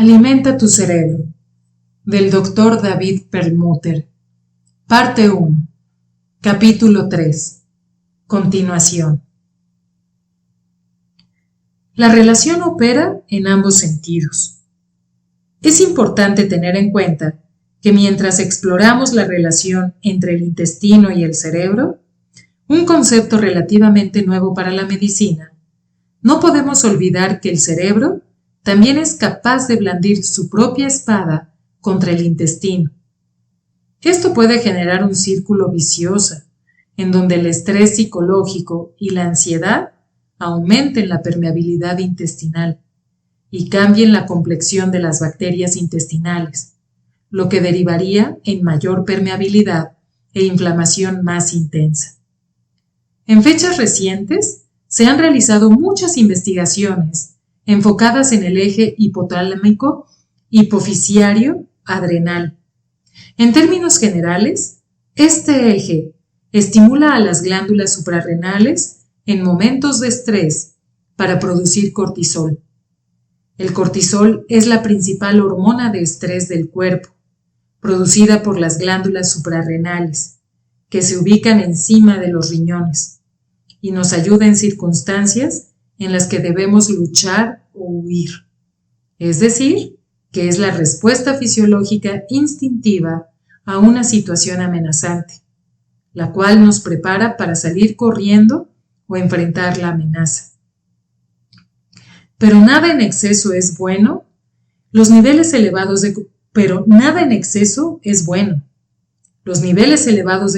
Alimenta tu cerebro, del Dr. David Perlmutter. Parte 1. Capítulo 3. Continuación. La relación opera en ambos sentidos. Es importante tener en cuenta que mientras exploramos la relación entre el intestino y el cerebro, un concepto relativamente nuevo para la medicina, no podemos olvidar que el cerebro también es capaz de blandir su propia espada contra el intestino. Esto puede generar un círculo vicioso, en donde el estrés psicológico y la ansiedad aumenten la permeabilidad intestinal y cambien la complexión de las bacterias intestinales, lo que derivaría en mayor permeabilidad e inflamación más intensa. En fechas recientes, se han realizado muchas investigaciones enfocadas en el eje hipotalámico hipofisiario adrenal. En términos generales, este eje estimula a las glándulas suprarrenales en momentos de estrés para producir cortisol. El cortisol es la principal hormona de estrés del cuerpo, producida por las glándulas suprarrenales, que se ubican encima de los riñones, y nos ayuda en circunstancias en las que debemos luchar o huir. Es decir, que es la respuesta fisiológica instintiva a una situación amenazante, la cual nos prepara para salir corriendo o enfrentar la amenaza. Pero nada en exceso es bueno. Los niveles elevados de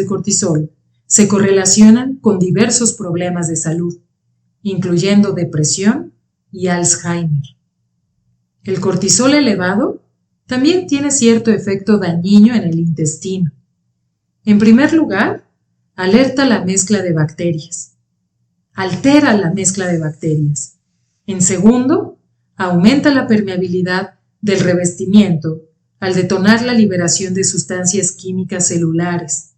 cortisol se correlacionan con diversos problemas de salud, incluyendo depresión y Alzheimer. El cortisol elevado también tiene cierto efecto dañino en el intestino. En primer lugar, altera la mezcla de bacterias. En segundo, aumenta la permeabilidad del revestimiento al detonar la liberación de sustancias químicas celulares.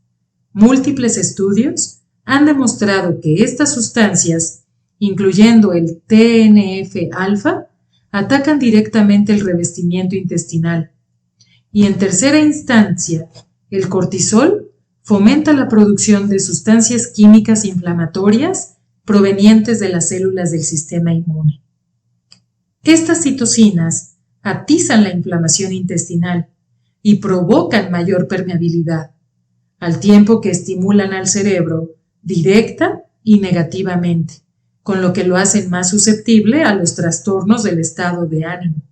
Múltiples estudios han demostrado que estas sustancias, incluyendo el TNF-alfa, atacan directamente el revestimiento intestinal. Y en tercera instancia, el cortisol fomenta la producción de sustancias químicas inflamatorias provenientes de las células del sistema inmune. Estas citocinas atizan la inflamación intestinal y provocan mayor permeabilidad, al tiempo que estimulan al cerebro directa y negativamente, con lo que lo hacen más susceptible a los trastornos del estado de ánimo.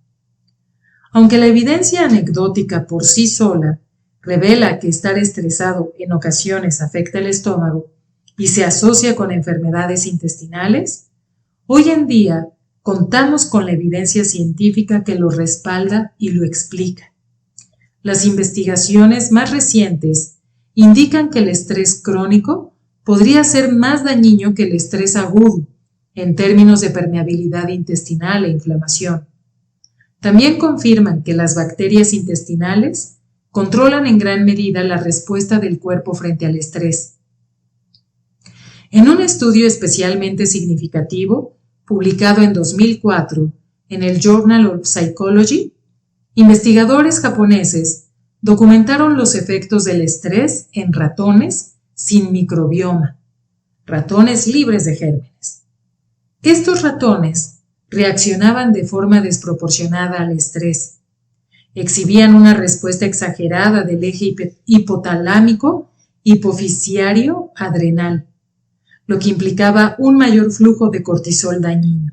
Aunque la evidencia anecdótica por sí sola revela que estar estresado en ocasiones afecta el estómago y se asocia con enfermedades intestinales, hoy en día contamos con la evidencia científica que lo respalda y lo explica. Las investigaciones más recientes indican que el estrés crónico podría ser más dañino que el estrés agudo en términos de permeabilidad intestinal e inflamación. También confirman que las bacterias intestinales controlan en gran medida la respuesta del cuerpo frente al estrés. En un estudio especialmente significativo, publicado en 2004 en el Journal of Psychology, investigadores japoneses documentaron los efectos del estrés en ratones sin microbioma, ratones libres de gérmenes. Estos ratones reaccionaban de forma desproporcionada al estrés, exhibían una respuesta exagerada del eje hipotalámico hipofisiario adrenal, lo que implicaba un mayor flujo de cortisol dañino.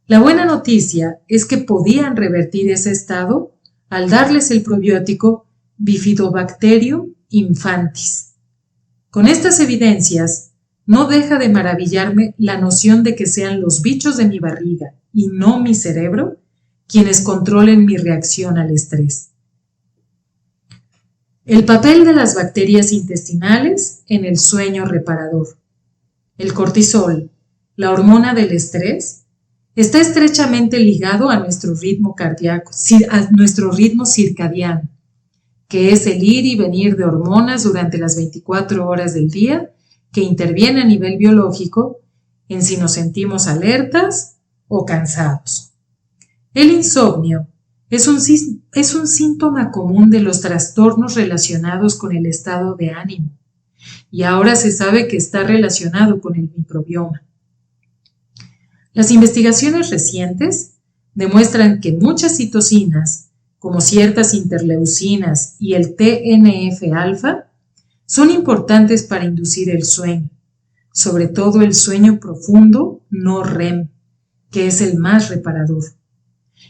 La buena noticia es que podían revertir ese estado al darles el probiótico Bifidobacterium infantis. Con estas evidencias, no deja de maravillarme la noción de que sean los bichos de mi barriga y no mi cerebro quienes controlen mi reacción al estrés. El papel de las bacterias intestinales en el sueño reparador. El cortisol, la hormona del estrés, está estrechamente ligado a nuestro ritmo cardíaco, a nuestro ritmo circadiano, que es el ir y venir de hormonas durante las 24 horas del día, que interviene a nivel biológico en si nos sentimos alertas o cansados. El insomnio es un síntoma común de los trastornos relacionados con el estado de ánimo, y ahora se sabe que está relacionado con el microbioma. Las investigaciones recientes demuestran que muchas citocinas, como ciertas interleucinas y el TNF-alfa, son importantes para inducir el sueño, sobre todo el sueño profundo no REM, que es el más reparador.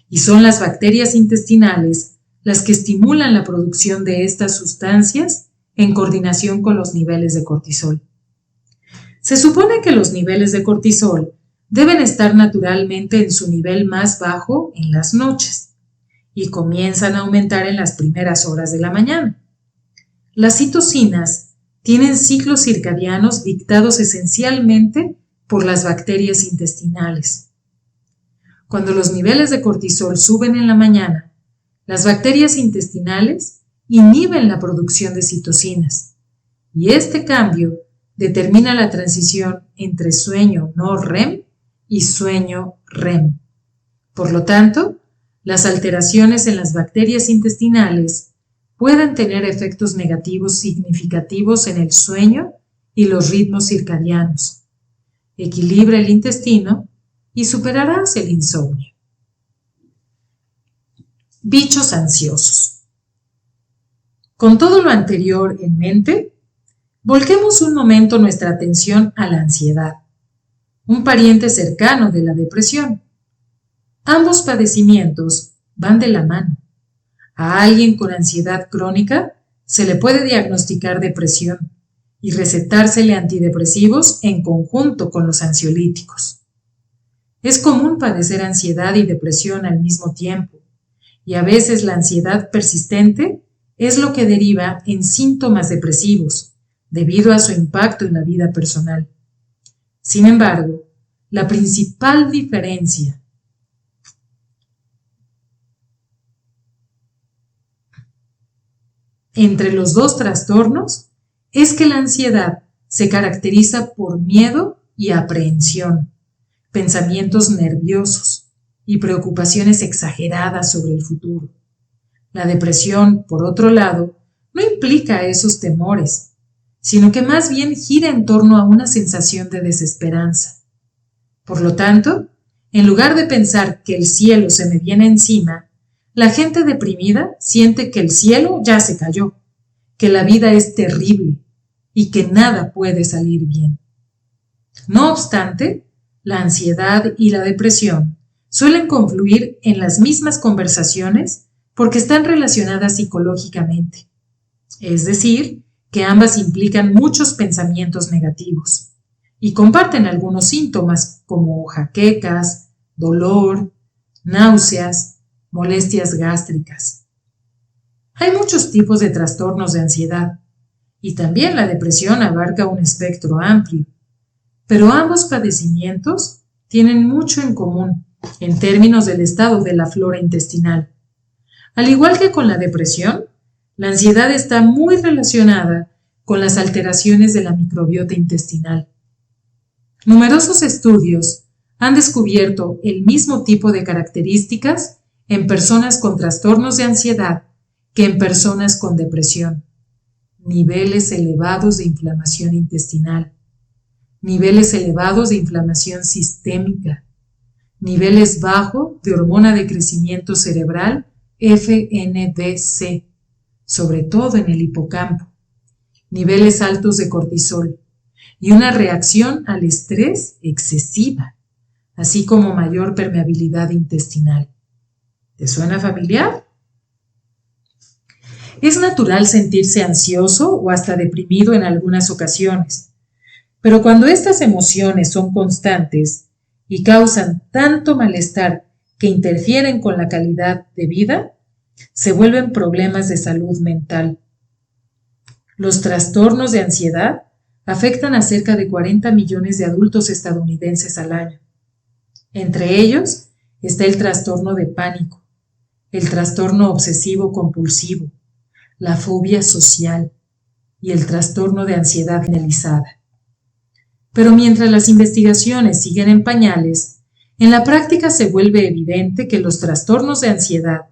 Y son las bacterias intestinales las que estimulan la producción de estas sustancias en coordinación con los niveles de cortisol. Se supone que los niveles de cortisol deben estar naturalmente en su nivel más bajo en las noches y comienzan a aumentar en las primeras horas de la mañana. Las citocinas tienen ciclos circadianos dictados esencialmente por las bacterias intestinales. Cuando los niveles de cortisol suben en la mañana, las bacterias intestinales inhiben la producción de citocinas y este cambio determina la transición entre sueño no REM y sueño REM. Por lo tanto, las alteraciones en las bacterias intestinales pueden tener efectos negativos significativos en el sueño y los ritmos circadianos. Equilibra el intestino y superarás el insomnio. Bichos ansiosos. Con todo lo anterior en mente, volquemos un momento nuestra atención a la ansiedad, un pariente cercano de la depresión. Ambos padecimientos van de la mano. A alguien con ansiedad crónica se le puede diagnosticar depresión y recetársele antidepresivos en conjunto con los ansiolíticos. Es común padecer ansiedad y depresión al mismo tiempo, y a veces la ansiedad persistente es lo que deriva en síntomas depresivos, debido a su impacto en la vida personal. Sin embargo, la principal diferencia entre los dos trastornos es que la ansiedad se caracteriza por miedo y aprehensión, pensamientos nerviosos y preocupaciones exageradas sobre el futuro. La depresión, por otro lado, no implica esos temores, sino que más bien gira en torno a una sensación de desesperanza. Por lo tanto, en lugar de pensar que el cielo se me viene encima, la gente deprimida siente que el cielo ya se cayó, que la vida es terrible y que nada puede salir bien. No obstante, la ansiedad y la depresión suelen confluir en las mismas conversaciones porque están relacionadas psicológicamente, es decir, que ambas implican muchos pensamientos negativos y comparten algunos síntomas como jaquecas, dolor, náuseas, molestias gástricas. Hay muchos tipos de trastornos de ansiedad y también la depresión abarca un espectro amplio, pero ambos padecimientos tienen mucho en común en términos del estado de la flora intestinal. Al igual que con la depresión, la ansiedad está muy relacionada con las alteraciones de la microbiota intestinal. Numerosos estudios han descubierto el mismo tipo de características en personas con trastornos de ansiedad que en personas con depresión. Niveles elevados de inflamación intestinal, niveles elevados de inflamación sistémica, niveles bajos de hormona de crecimiento cerebral FNDC, sobre todo en el hipocampo, niveles altos de cortisol y una reacción al estrés excesiva, así como mayor permeabilidad intestinal. ¿Te suena familiar? Es natural sentirse ansioso o hasta deprimido en algunas ocasiones, pero cuando estas emociones son constantes y causan tanto malestar que interfieren con la calidad de vida, se vuelven problemas de salud mental. Los trastornos de ansiedad afectan a cerca de 40 millones de adultos estadounidenses al año. Entre ellos está el trastorno de pánico, el trastorno obsesivo-compulsivo, la fobia social y el trastorno de ansiedad generalizada. Pero mientras las investigaciones siguen en pañales, en la práctica se vuelve evidente que los trastornos de ansiedad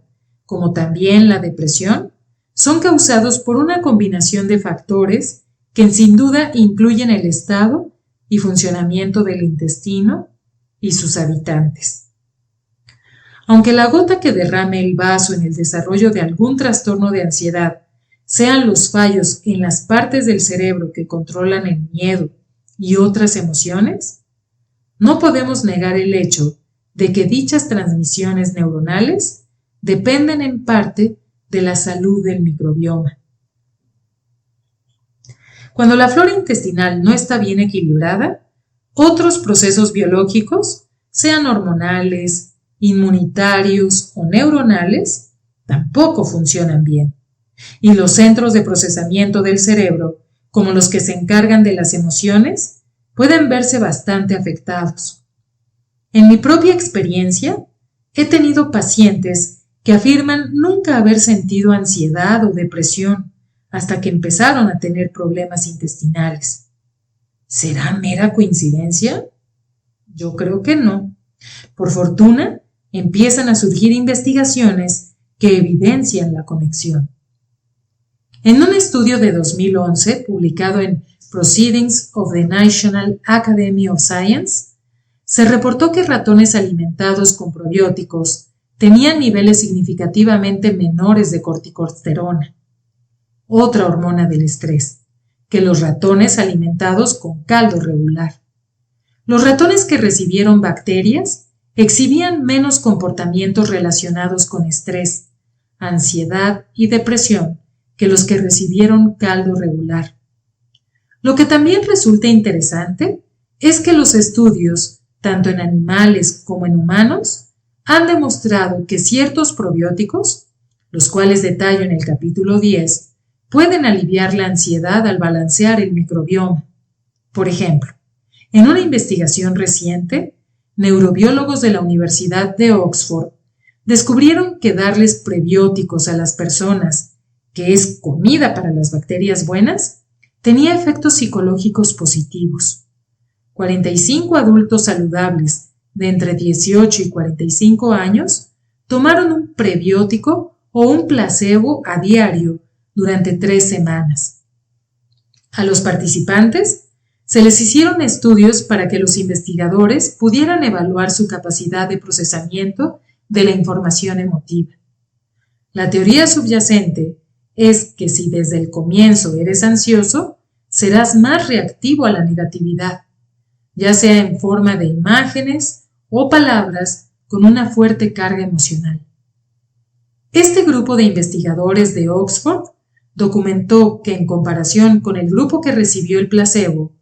como también la depresión, son causados por una combinación de factores que sin duda incluyen el estado y funcionamiento del intestino y sus habitantes. Aunque la gota que derrame el vaso en el desarrollo de algún trastorno de ansiedad sean los fallos en las partes del cerebro que controlan el miedo y otras emociones, no podemos negar el hecho de que dichas transmisiones neuronales dependen en parte de la salud del microbioma. Cuando la flora intestinal no está bien equilibrada, otros procesos biológicos, sean hormonales, inmunitarios o neuronales, tampoco funcionan bien. Y los centros de procesamiento del cerebro, como los que se encargan de las emociones, pueden verse bastante afectados. En mi propia experiencia, he tenido pacientes que afirman nunca haber sentido ansiedad o depresión hasta que empezaron a tener problemas intestinales. ¿Será mera coincidencia? Yo creo que no. Por fortuna, empiezan a surgir investigaciones que evidencian la conexión. En un estudio de 2011 publicado en Proceedings of the National Academy of Science, se reportó que ratones alimentados con probióticos tenían niveles significativamente menores de corticosterona, otra hormona del estrés, que los ratones alimentados con caldo regular. Los ratones que recibieron bacterias exhibían menos comportamientos relacionados con estrés, ansiedad y depresión que los que recibieron caldo regular. Lo que también resulta interesante es que los estudios, tanto en animales como en humanos, han demostrado que ciertos probióticos, los cuales detallo en el capítulo 10, pueden aliviar la ansiedad al balancear el microbioma. Por ejemplo, en una investigación reciente, neurobiólogos de la Universidad de Oxford descubrieron que darles prebióticos a las personas, que es comida para las bacterias buenas, tenía efectos psicológicos positivos. 45 adultos saludables de entre 18 y 45 años tomaron un prebiótico o un placebo a diario durante 3 semanas. A los participantes se les hicieron estudios para que los investigadores pudieran evaluar su capacidad de procesamiento de la información emotiva. La teoría subyacente es que si desde el comienzo eres ansioso, serás más reactivo a la negatividad, ya sea en forma de imágenes o palabras con una fuerte carga emocional. Este grupo de investigadores de Oxford documentó que en comparación con el grupo que recibió el placebo,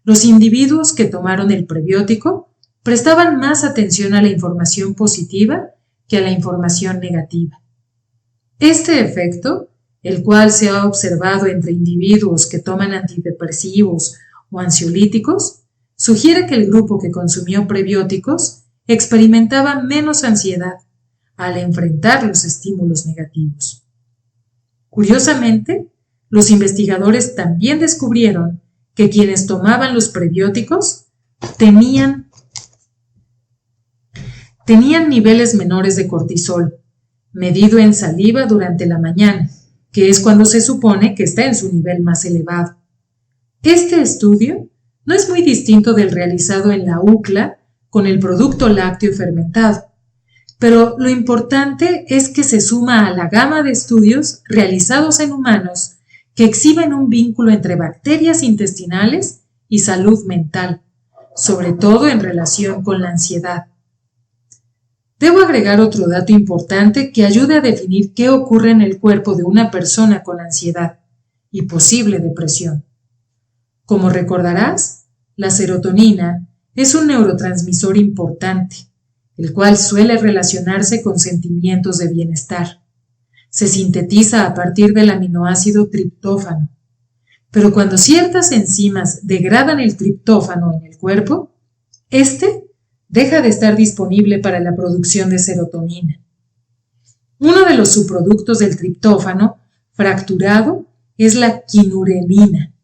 los individuos que tomaron el prebiótico prestaban más atención a la información positiva que a la información negativa. Este efecto, el cual se ha observado entre individuos que toman antidepresivos o ansiolíticos, sugiere que el grupo que consumió prebióticos experimentaba menos ansiedad al enfrentar los estímulos negativos. Curiosamente, los investigadores también descubrieron que quienes tomaban los prebióticos tenían niveles menores de cortisol, medido en saliva durante la mañana, que es cuando se supone que está en su nivel más elevado. Este estudio no es muy distinto del realizado en la UCLA con el producto lácteo fermentado, pero lo importante es que se suma a la gama de estudios realizados en humanos que exhiben un vínculo entre bacterias intestinales y salud mental, sobre todo en relación con la ansiedad. Debo agregar otro dato importante que ayude a definir qué ocurre en el cuerpo de una persona con ansiedad y posible depresión. Como recordarás, la serotonina es un neurotransmisor importante, el cual suele relacionarse con sentimientos de bienestar. Se sintetiza a partir del aminoácido triptófano, pero cuando ciertas enzimas degradan el triptófano en el cuerpo, este deja de estar disponible para la producción de serotonina. Uno de los subproductos del triptófano fracturado es la quinurenina,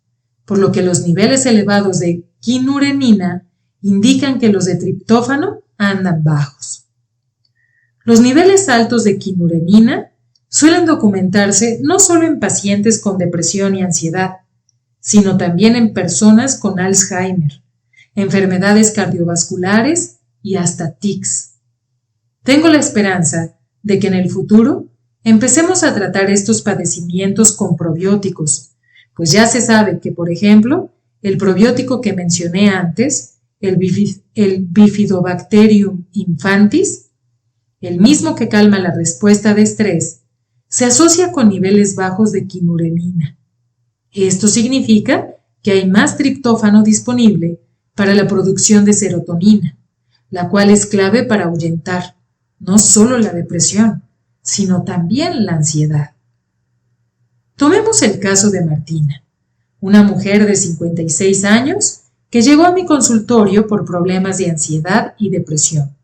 por lo que los niveles elevados de quinurenina indican que los de triptófano andan bajos. Los niveles altos de quinurenina suelen documentarse no solo en pacientes con depresión y ansiedad, sino también en personas con Alzheimer, enfermedades cardiovasculares y hasta tics. Tengo la esperanza de que en el futuro empecemos a tratar estos padecimientos con probióticos, pues ya se sabe que, por ejemplo, el probiótico que mencioné antes, el Bifidobacterium infantis, el mismo que calma la respuesta de estrés, se asocia con niveles bajos de quinurenina. Esto significa que hay más triptófano disponible para la producción de serotonina, la cual es clave para ahuyentar no solo la depresión, sino también la ansiedad. Tomemos el caso de Martina, una mujer de 56 años que llegó a mi consultorio por problemas de ansiedad y depresión.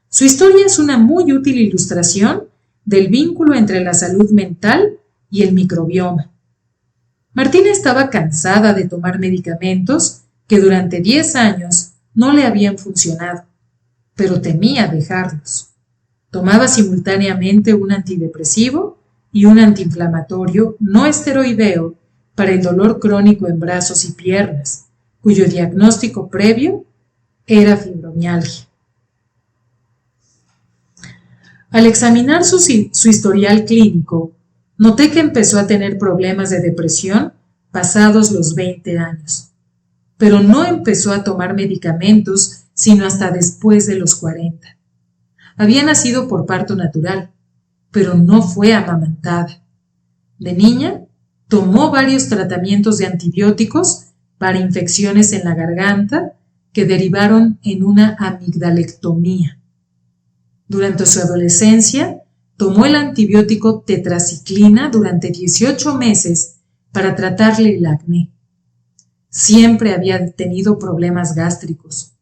Su historia es una muy útil ilustración del vínculo entre la salud mental y el microbioma. Martina estaba cansada de tomar medicamentos que durante 10 años no le habían funcionado, pero temía dejarlos. Tomaba simultáneamente un antidepresivo y un antiinflamatorio no esteroideo para el dolor crónico en brazos y piernas, cuyo diagnóstico previo era fibromialgia. Al examinar su historial clínico, noté que empezó a tener problemas de depresión pasados los 20 años, pero no empezó a tomar medicamentos sino hasta después de los 40. Había nacido por parto natural, pero no fue amamantada. De niña, tomó varios tratamientos de antibióticos para infecciones en la garganta que derivaron en una amigdalectomía. Durante su adolescencia, tomó el antibiótico tetraciclina durante 18 meses para tratarle el acné. Siempre había tenido problemas gástricos.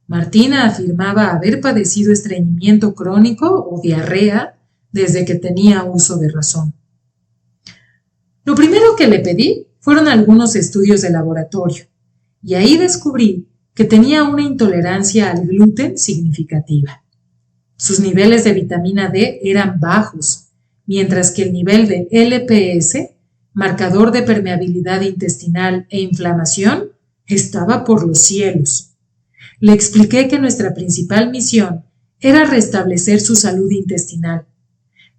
Martina afirmaba haber padecido estreñimiento crónico o diarrea desde que tenía uso de razón. Lo primero que le pedí fueron algunos estudios de laboratorio, y ahí descubrí que tenía una intolerancia al gluten significativa. Sus niveles de vitamina D eran bajos, mientras que el nivel de LPS, marcador de permeabilidad intestinal e inflamación, estaba por los cielos. Le expliqué que nuestra principal misión era restablecer su salud intestinal.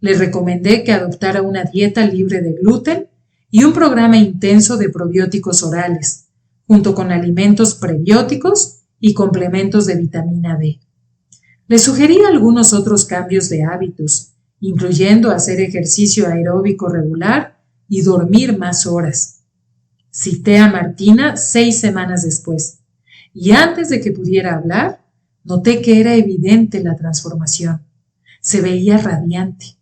Le recomendé que adoptara una dieta libre de gluten y un programa intenso de probióticos orales, junto con alimentos prebióticos y complementos de vitamina D. Le sugerí algunos otros cambios de hábitos, incluyendo hacer ejercicio aeróbico regular y dormir más horas. Cité a Martina 6 semanas después, y antes de que pudiera hablar, noté que era evidente la transformación. Se veía radiante.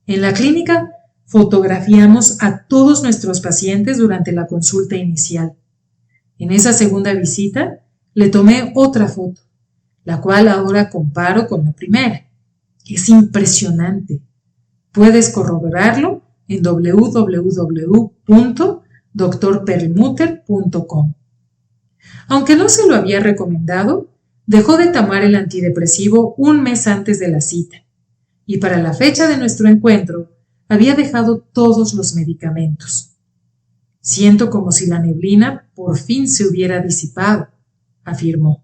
En la clínica fotografiamos a todos nuestros pacientes durante la consulta inicial. En esa segunda visita le tomé otra foto, la cual ahora comparo con la primera. Es impresionante. Puedes corroborarlo en www.drperlmutter.com. Aunque no se lo había recomendado, dejó de tomar el antidepresivo un mes antes de la cita, y para la fecha de nuestro encuentro había dejado todos los medicamentos. Siento como si la neblina por fin se hubiera disipado, afirmó.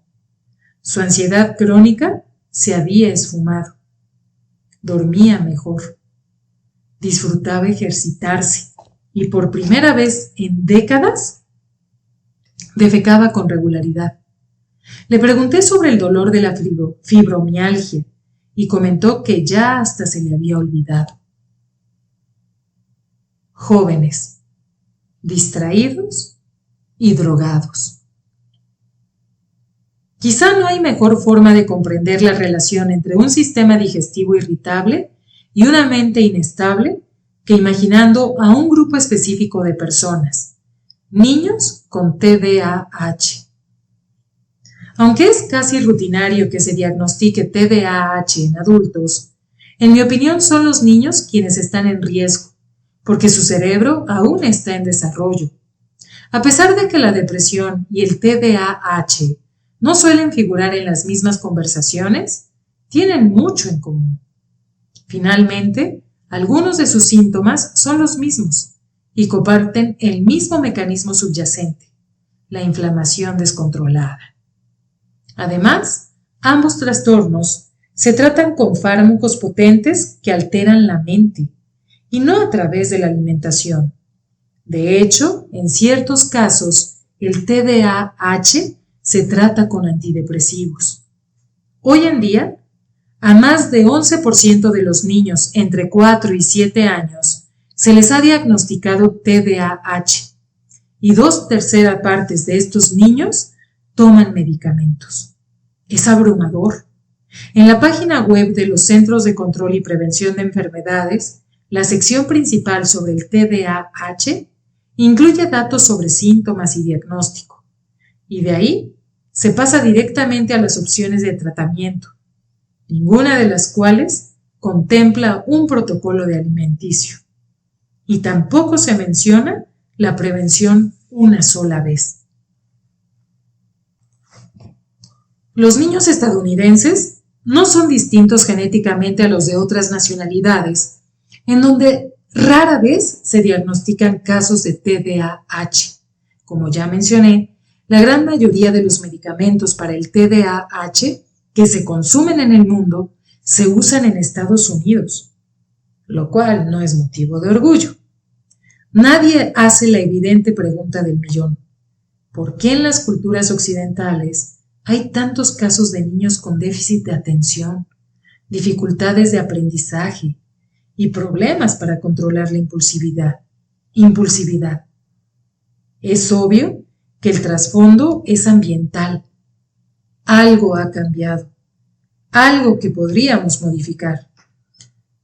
Su ansiedad crónica se había esfumado. Dormía mejor. Disfrutaba ejercitarse y por primera vez en décadas defecaba con regularidad. Le pregunté sobre el dolor de la fibromialgia y comentó que ya hasta se le había olvidado. Jóvenes, distraídos y drogados. Quizá no hay mejor forma de comprender la relación entre un sistema digestivo irritable y una mente inestable que imaginando a un grupo específico de personas, niños con TDAH. Aunque es casi rutinario que se diagnostique TDAH en adultos, en mi opinión son los niños quienes están en riesgo, porque su cerebro aún está en desarrollo. A pesar de que la depresión y el TDAH no suelen figurar en las mismas conversaciones, tienen mucho en común. Finalmente, Algunos de sus síntomas son los mismos y comparten el mismo mecanismo subyacente, la inflamación descontrolada. Además, ambos trastornos se tratan con fármacos potentes que alteran la mente y no a través de la alimentación. De hecho, en ciertos casos, el TDAH se trata con antidepresivos. Hoy en día, a más de 11% de los niños entre 4 y 7 años se les ha diagnosticado TDAH y 2/3 partes de estos niños toman medicamentos. Es abrumador. En la página web de los Centros de Control y Prevención de Enfermedades, la sección principal sobre el TDAH incluye datos sobre síntomas y diagnóstico, y de ahí se pasa directamente a las opciones de tratamiento, ninguna de las cuales contempla un protocolo de alimenticio, y tampoco se menciona la prevención una sola vez. Los niños estadounidenses no son distintos genéticamente a los de otras nacionalidades, en donde rara vez se diagnostican casos de TDAH. Como ya mencioné, la gran mayoría de los medicamentos para el TDAH que se consumen en el mundo se usan en Estados Unidos, lo cual no es motivo de orgullo. Nadie hace la evidente pregunta del millón: ¿por qué en las culturas occidentales hay tantos casos de niños con déficit de atención, dificultades de aprendizaje y problemas para controlar la impulsividad? Es obvio que el trasfondo es ambiental. Algo ha cambiado, algo que podríamos modificar.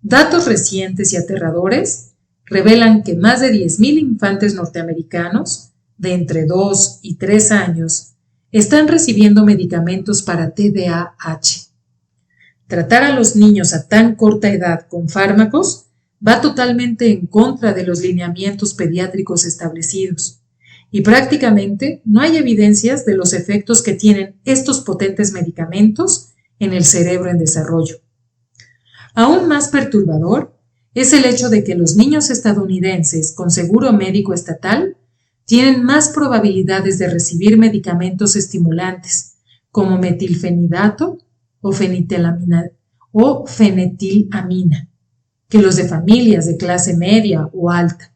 Datos recientes y aterradores revelan que más de 10,000 infantes norteamericanos de entre 2 y 3 años están recibiendo medicamentos para TDAH. Tratar a los niños a tan corta edad con fármacos va totalmente en contra de los lineamientos pediátricos establecidos, y prácticamente no hay evidencias de los efectos que tienen estos potentes medicamentos en el cerebro en desarrollo. Aún más perturbador es el hecho de que los niños estadounidenses con seguro médico estatal tienen más probabilidades de recibir medicamentos estimulantes como metilfenidato o fenitilamina o fenetilamina que los de familias de clase media o alta.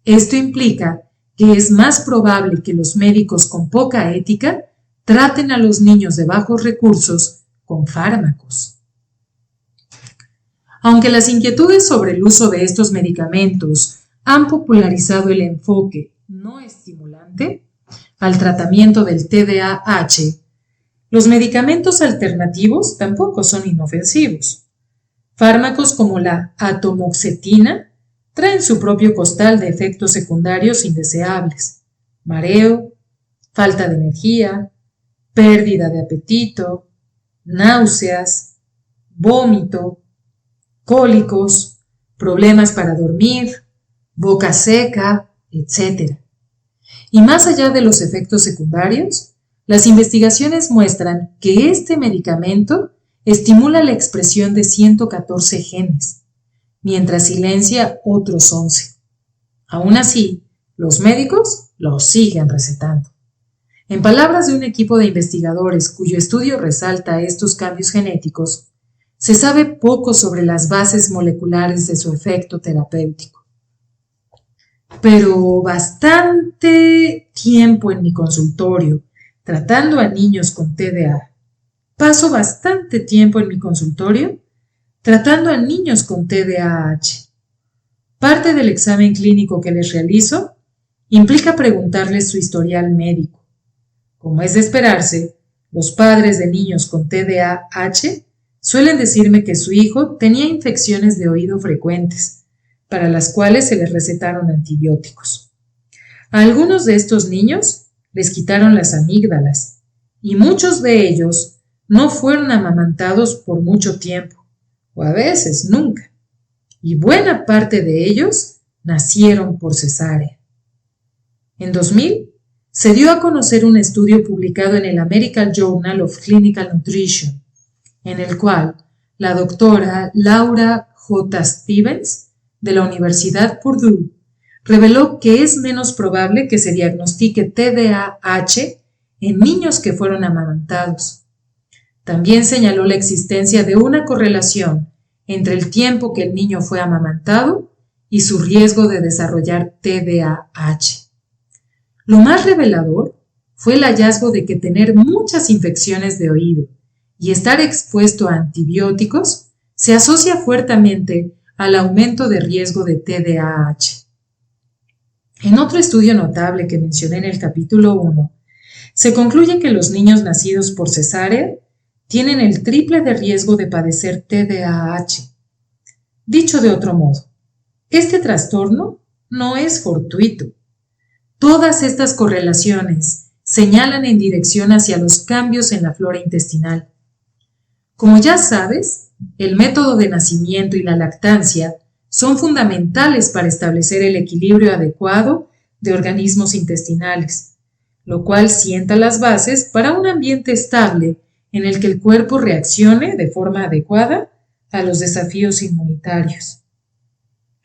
Esto implica que es más probable que los médicos con poca ética traten a los niños de bajos recursos con fármacos. Aunque las inquietudes sobre el uso de estos medicamentos han popularizado el enfoque no estimulante al tratamiento del TDAH, los medicamentos alternativos tampoco son inofensivos. Fármacos como la atomoxetina traen su propio costal de efectos secundarios indeseables: mareo, falta de energía, pérdida de apetito, náuseas, vómito, cólicos, problemas para dormir, boca seca, etc. Y más allá de los efectos secundarios, las investigaciones muestran que este medicamento estimula la expresión de 114 genes, mientras silencia otros 11. Aún así, los médicos los siguen recetando. En palabras de un equipo de investigadores cuyo estudio resalta estos cambios genéticos, se sabe poco sobre las bases moleculares de su efecto terapéutico. Pero bastante tiempo en mi consultorio tratando a niños con TDA. Paso bastante tiempo en mi consultorio tratando a niños con TDAH. Parte del examen clínico que les realizo implica preguntarles su historial médico. Como es de esperarse, los padres de niños con TDAH suelen decirme que su hijo tenía infecciones de oído frecuentes, para las cuales se les recetaron antibióticos. A algunos de estos niños les quitaron las amígdalas, y muchos de ellos no fueron amamantados por mucho tiempo, o a veces nunca, y buena parte de ellos nacieron por cesárea. En 2000, se dio a conocer un estudio publicado en el American Journal of Clinical Nutrition, en el cual la doctora Laura J. Stevens, de la Universidad Purdue, reveló que es menos probable que se diagnostique TDAH en niños que fueron amamantados. También señaló la existencia de una correlación entre el tiempo que el niño fue amamantado y su riesgo de desarrollar TDAH. Lo más revelador fue el hallazgo de que tener muchas infecciones de oído y estar expuesto a antibióticos se asocia fuertemente al aumento de riesgo de TDAH. En otro estudio notable que mencioné en el capítulo 1, se concluye que los niños nacidos por cesárea tienen el triple de riesgo de padecer TDAH. Dicho de otro modo, este trastorno no es fortuito. Todas estas correlaciones señalan en dirección hacia los cambios en la flora intestinal. Como ya sabes, el método de nacimiento y la lactancia son fundamentales para establecer el equilibrio adecuado de organismos intestinales, lo cual sienta las bases para un ambiente estable en el que el cuerpo reaccione de forma adecuada a los desafíos inmunitarios.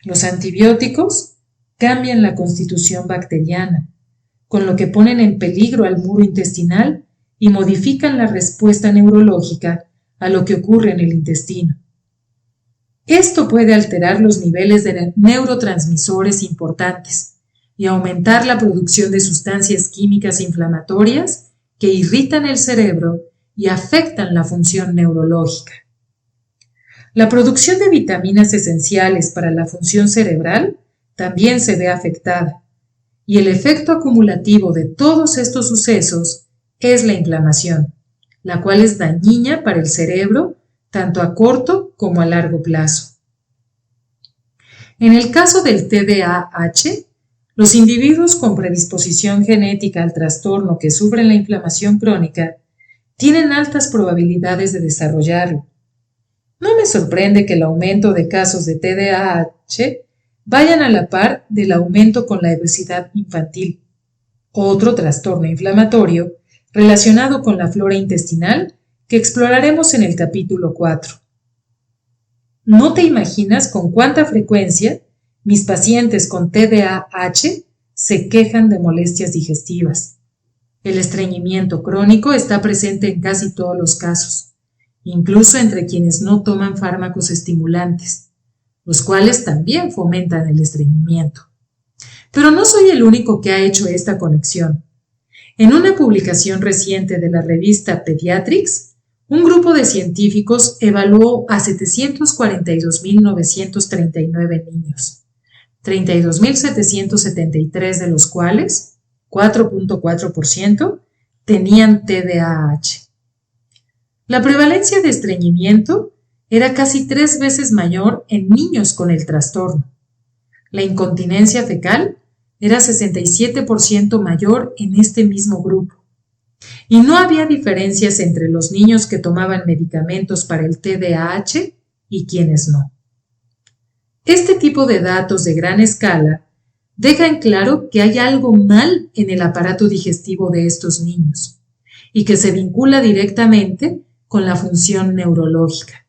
Los antibióticos cambian la constitución bacteriana, con lo que ponen en peligro al muro intestinal y modifican la respuesta neurológica a lo que ocurre en el intestino. Esto puede alterar los niveles de neurotransmisores importantes y aumentar la producción de sustancias químicas inflamatorias que irritan el cerebro y afectan la función neurológica. La producción de vitaminas esenciales para la función cerebral también se ve afectada, y el efecto acumulativo de todos estos sucesos es la inflamación, la cual es dañina para el cerebro tanto a corto como a largo plazo. En el caso del TDAH, los individuos con predisposición genética al trastorno que sufren la inflamación crónica tienen altas probabilidades de desarrollarlo. No me sorprende que el aumento de casos de TDAH vayan a la par del aumento con la obesidad infantil, otro trastorno inflamatorio relacionado con la flora intestinal que exploraremos en el capítulo 4. No te imaginas con cuánta frecuencia mis pacientes con TDAH se quejan de molestias digestivas. El estreñimiento crónico está presente en casi todos los casos, incluso entre quienes no toman fármacos estimulantes, los cuales también fomentan el estreñimiento. Pero no soy el único que ha hecho esta conexión. En una publicación reciente de la revista Pediatrics, un grupo de científicos evaluó a 742.939 niños, 32.773 de los cuales, 4.4%, tenían TDAH. La prevalencia de estreñimiento era casi 3 veces mayor en niños con el trastorno. La incontinencia fecal era 67% mayor en este mismo grupo. Y no había diferencias entre los niños que tomaban medicamentos para el TDAH y quienes no. Este tipo de datos de gran escala deja en claro que hay algo mal en el aparato digestivo de estos niños y que se vincula directamente con la función neurológica.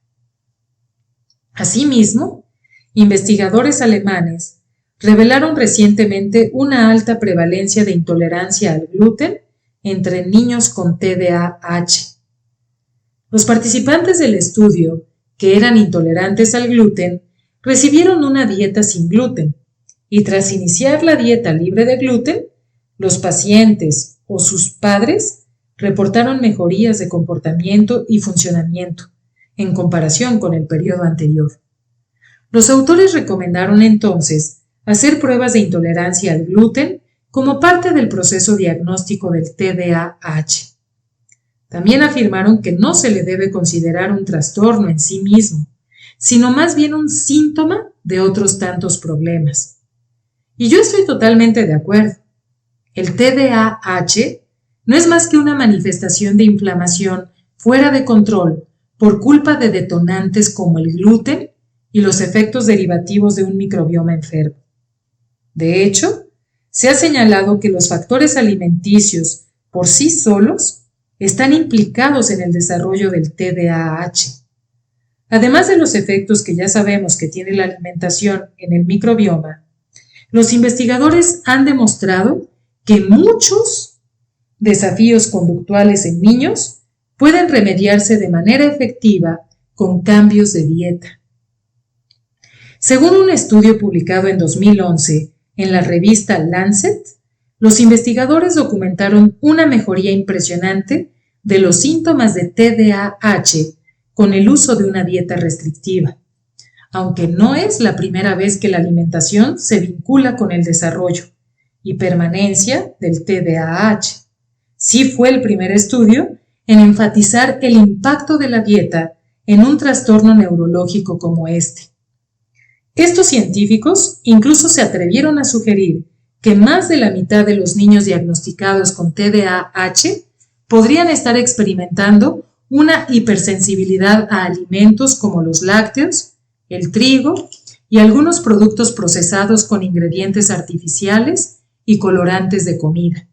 Asimismo, investigadores alemanes revelaron recientemente una alta prevalencia de intolerancia al gluten entre niños con TDAH. Los participantes del estudio, que eran intolerantes al gluten, recibieron una dieta sin gluten y tras iniciar la dieta libre de gluten, los pacientes o sus padres reportaron mejorías de comportamiento y funcionamiento en comparación con el periodo anterior. Los autores recomendaron entonces hacer pruebas de intolerancia al gluten como parte del proceso diagnóstico del TDAH. También afirmaron que no se le debe considerar un trastorno en sí mismo, sino más bien un síntoma de otros tantos problemas. Y yo estoy totalmente de acuerdo. El TDAH no es más que una manifestación de inflamación fuera de control por culpa de detonantes como el gluten y los efectos derivativos de un microbioma enfermo. De hecho, se ha señalado que los factores alimenticios por sí solos están implicados en el desarrollo del TDAH. Además de los efectos que ya sabemos que tiene la alimentación en el microbioma, los investigadores han demostrado que muchos desafíos conductuales en niños pueden remediarse de manera efectiva con cambios de dieta. Según un estudio publicado en 2011 en la revista Lancet, los investigadores documentaron una mejoría impresionante de los síntomas de TDAH con el uso de una dieta restrictiva, aunque no es la primera vez que la alimentación se vincula con el desarrollo y permanencia del TDAH. Sí fue el primer estudio en enfatizar el impacto de la dieta en un trastorno neurológico como este. Estos científicos incluso se atrevieron a sugerir que más de la mitad de los niños diagnosticados con TDAH podrían estar experimentando una hipersensibilidad a alimentos como los lácteos, el trigo y algunos productos procesados con ingredientes artificiales y colorantes de comida.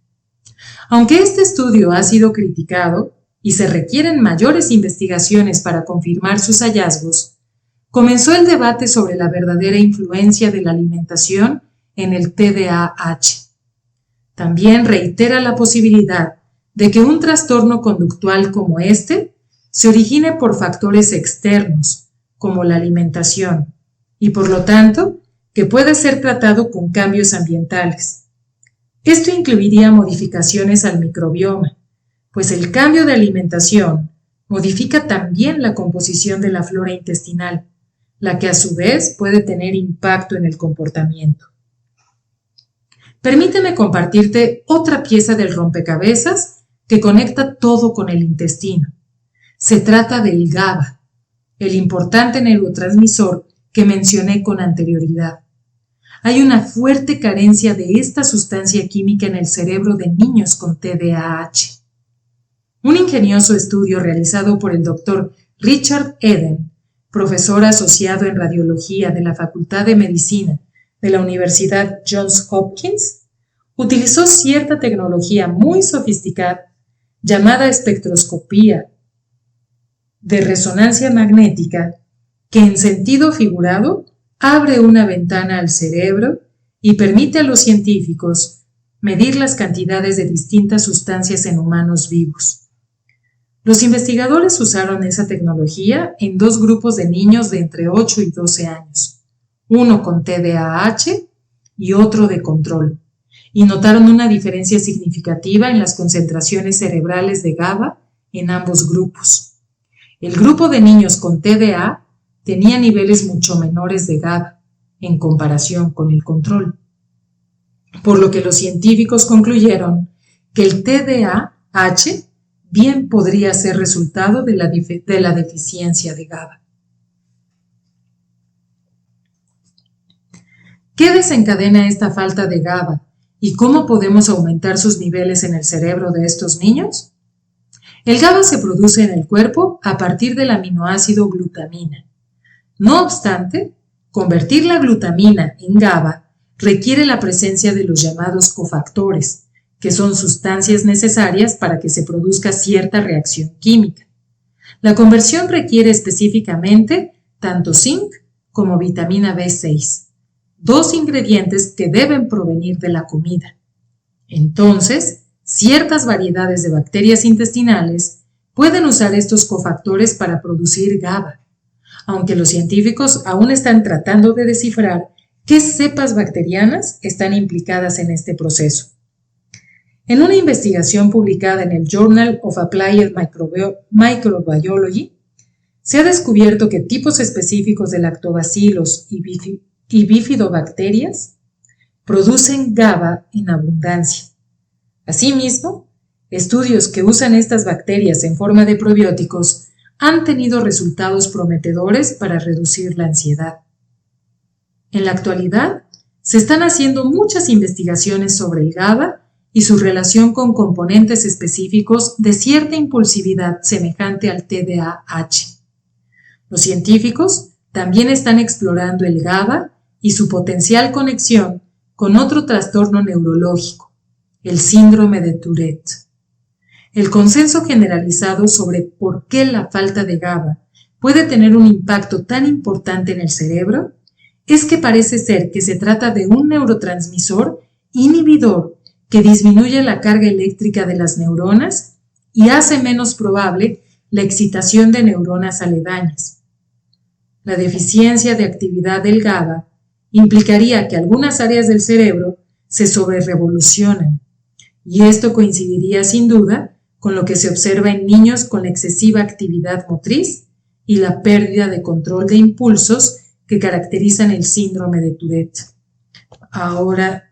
Aunque este estudio ha sido criticado y se requieren mayores investigaciones para confirmar sus hallazgos, comenzó el debate sobre la verdadera influencia de la alimentación en el TDAH. También reitera la posibilidad de que un trastorno conductual como este se origine por factores externos, como la alimentación, y por lo tanto, que pueda ser tratado con cambios ambientales. Esto incluiría modificaciones al microbioma, pues el cambio de alimentación modifica también la composición de la flora intestinal, la que a su vez puede tener impacto en el comportamiento. Permíteme compartirte otra pieza del rompecabezas que conecta todo con el intestino. Se trata del GABA, el importante neurotransmisor que mencioné con anterioridad. Hay una fuerte carencia de esta sustancia química en el cerebro de niños con TDAH. Un ingenioso estudio realizado por el Dr. Richard Eden, profesor asociado en radiología de la Facultad de Medicina de la Universidad Johns Hopkins, utilizó cierta tecnología muy sofisticada llamada espectroscopía de resonancia magnética, que en sentido figurado abre una ventana al cerebro y permite a los científicos medir las cantidades de distintas sustancias en humanos vivos. Los investigadores usaron esa tecnología en dos grupos de niños de entre 8 y 12 años, uno con TDAH y otro de control, y notaron una diferencia significativa en las concentraciones cerebrales de GABA en ambos grupos. El grupo de niños con TDA tenía niveles mucho menores de GABA en comparación con el control, por lo que los científicos concluyeron que el TDAH bien podría ser resultado de la deficiencia de GABA. ¿Qué desencadena esta falta de GABA y cómo podemos aumentar sus niveles en el cerebro de estos niños? El GABA se produce en el cuerpo a partir del aminoácido glutamina. No obstante, convertir la glutamina en GABA requiere la presencia de los llamados cofactores, que son sustancias necesarias para que se produzca cierta reacción química. La conversión requiere específicamente tanto zinc como vitamina B6, dos ingredientes que deben provenir de la comida. Entonces, ciertas variedades de bacterias intestinales pueden usar estos cofactores para producir GABA, aunque los científicos aún están tratando de descifrar qué cepas bacterianas están implicadas en este proceso. En una investigación publicada en el Journal of Applied Microbiology, se ha descubierto que tipos específicos de lactobacilos y bifidobacterias producen GABA en abundancia. Asimismo, estudios que usan estas bacterias en forma de probióticos han tenido resultados prometedores para reducir la ansiedad. En la actualidad, se están haciendo muchas investigaciones sobre el GABA y su relación con componentes específicos de cierta impulsividad semejante al TDAH. Los científicos también están explorando el GABA y su potencial conexión con otro trastorno neurológico, el síndrome de Tourette. El consenso generalizado sobre por qué la falta de GABA puede tener un impacto tan importante en el cerebro es que parece ser que se trata de un neurotransmisor inhibidor que disminuye la carga eléctrica de las neuronas y hace menos probable la excitación de neuronas aledañas. La deficiencia de actividad del GABA implicaría que algunas áreas del cerebro se sobrerevolucionan, y esto coincidiría sin duda con lo que se observa en niños con excesiva actividad motriz y la pérdida de control de impulsos que caracterizan el síndrome de Tourette. Ahora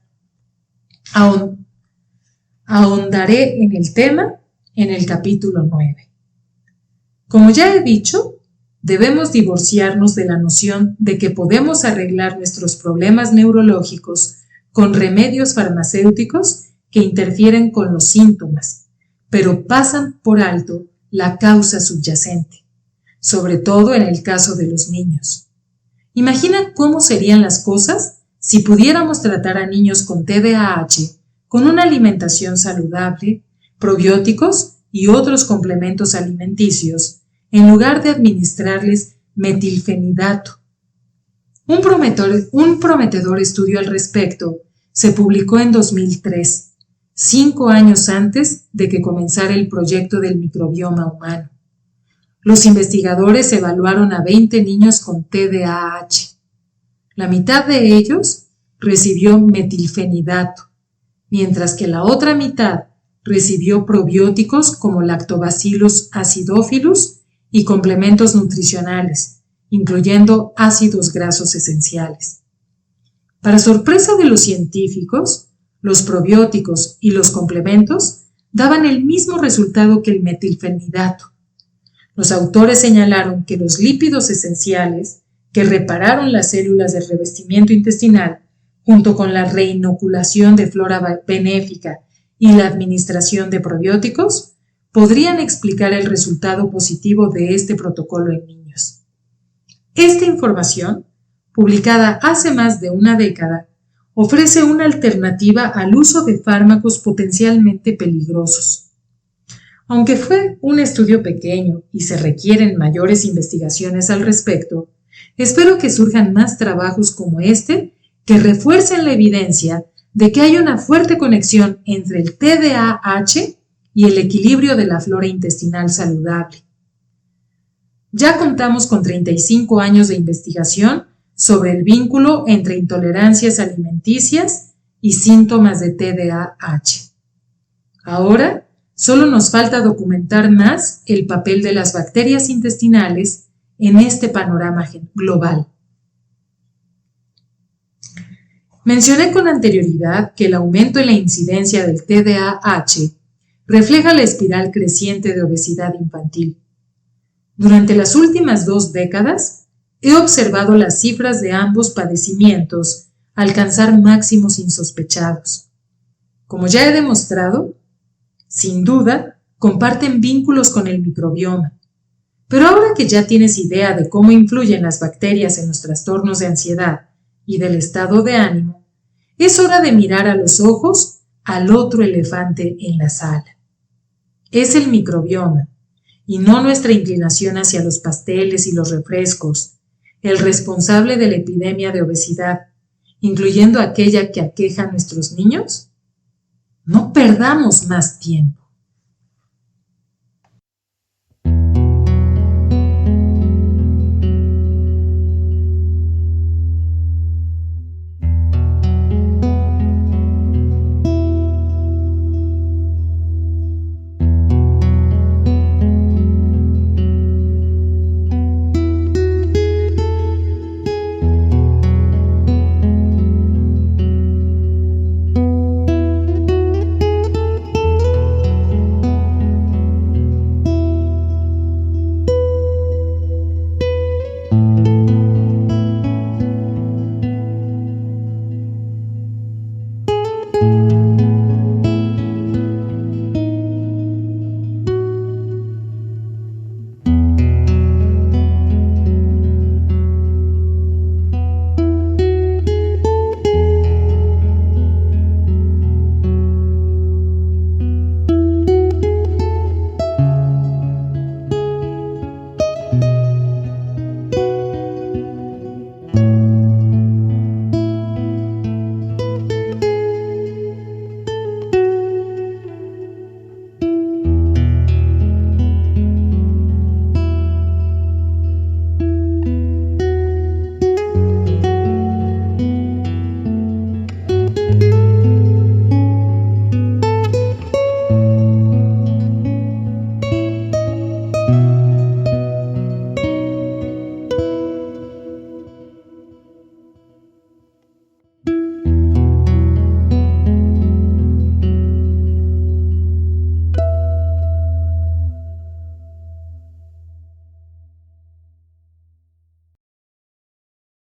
ahondaré en el tema en el capítulo 9. Como ya he dicho, debemos divorciarnos de la noción de que podemos arreglar nuestros problemas neurológicos con remedios farmacéuticos que interfieren con los síntomas, pero pasan por alto la causa subyacente, sobre todo en el caso de los niños. Imagina cómo serían las cosas si pudiéramos tratar a niños con TDAH con una alimentación saludable, probióticos y otros complementos alimenticios, en lugar de administrarles metilfenidato. Un prometedor estudio al respecto se publicó en 2003, 5 años antes de que comenzara el proyecto del microbioma humano. Los investigadores evaluaron a 20 niños con TDAH. La mitad de ellos recibió metilfenidato, mientras que la otra mitad recibió probióticos como Lactobacillus acidophilus y complementos nutricionales, incluyendo ácidos grasos esenciales. Para sorpresa de los científicos, los probióticos y los complementos daban el mismo resultado que el metilfenidato. Los autores señalaron que los lípidos esenciales que repararon las células del revestimiento intestinal, junto con la reinoculación de flora benéfica y la administración de probióticos, podrían explicar el resultado positivo de este protocolo en niños. Esta información, publicada hace más de una década, ofrece una alternativa al uso de fármacos potencialmente peligrosos. Aunque fue un estudio pequeño y se requieren mayores investigaciones al respecto, espero que surjan más trabajos como este que refuercen la evidencia de que hay una fuerte conexión entre el TDAH y el equilibrio de la flora intestinal saludable. Ya contamos con 35 años de investigación sobre el vínculo entre intolerancias alimenticias y síntomas de TDAH. Ahora, solo nos falta documentar más el papel de las bacterias intestinales en este panorama global. Mencioné con anterioridad que el aumento en la incidencia del TDAH refleja la espiral creciente de obesidad infantil. Durante las últimas 2 décadas, he observado las cifras de ambos padecimientos alcanzar máximos insospechados. Como ya he demostrado, sin duda, comparten vínculos con el microbioma. Pero ahora que ya tienes idea de cómo influyen las bacterias en los trastornos de ansiedad y del estado de ánimo, es hora de mirar a los ojos al otro elefante en la sala. Es el microbioma, y no nuestra inclinación hacia los pasteles y los refrescos, el responsable de la epidemia de obesidad, incluyendo aquella que aqueja a nuestros niños. No perdamos más tiempo.